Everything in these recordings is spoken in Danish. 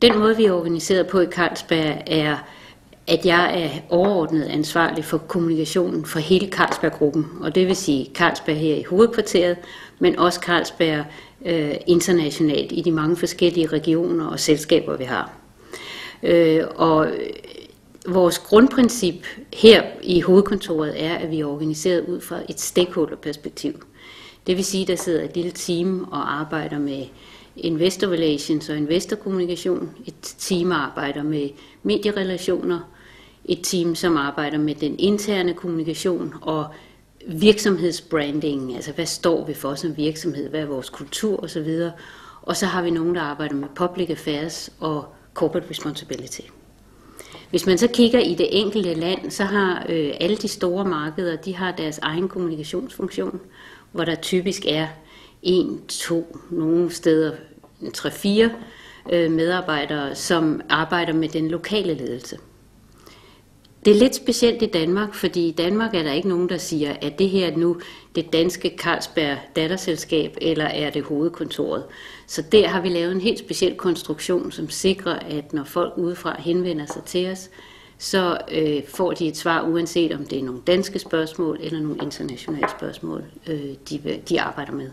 Den måde, vi er organiseret på i Carlsberg, er, at jeg er overordnet ansvarlig for kommunikationen for hele Carlsberg-gruppen. Og det vil sige Carlsberg her i hovedkvarteret, men også Carlsberg internationalt i de mange forskellige regioner og selskaber, vi har. Og vores grundprincip her i hovedkontoret er, at vi er organiseret ud fra et stakeholder-perspektiv. Det vil sige, at der sidder et lille team og arbejder med investor relations og investorkommunikation. Et team arbejder med medierelationer. Et team, som arbejder med den interne kommunikation og virksomhedsbranding. Altså, hvad står vi for som virksomhed? Hvad er vores kultur osv.? Og så har vi nogen, der arbejder med public affairs og corporate responsibility. Hvis man så kigger i det enkelte land, så har alle de store markeder, de har deres egen kommunikationsfunktion, hvor der typisk er 1, 2, nogle steder 3-4 medarbejdere, som arbejder med den lokale ledelse. Det er lidt specielt i Danmark, fordi i Danmark er der ikke nogen, der siger, at det her nu det danske Carlsberg datterselskab, eller er det hovedkontoret. Så der har vi lavet en helt speciel konstruktion, som sikrer, at når folk udefra henvender sig til os, så får de et svar, uanset om det er nogle danske spørgsmål eller nogle internationale spørgsmål, de arbejder med.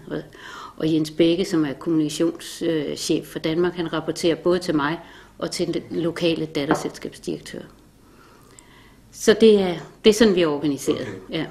Og Jens Bække, som er kommunikationschef for Danmark, han rapporterer både til mig og til den lokale datterselskabsdirektør. Så det er sådan, vi er organiseret. Okay. Ja.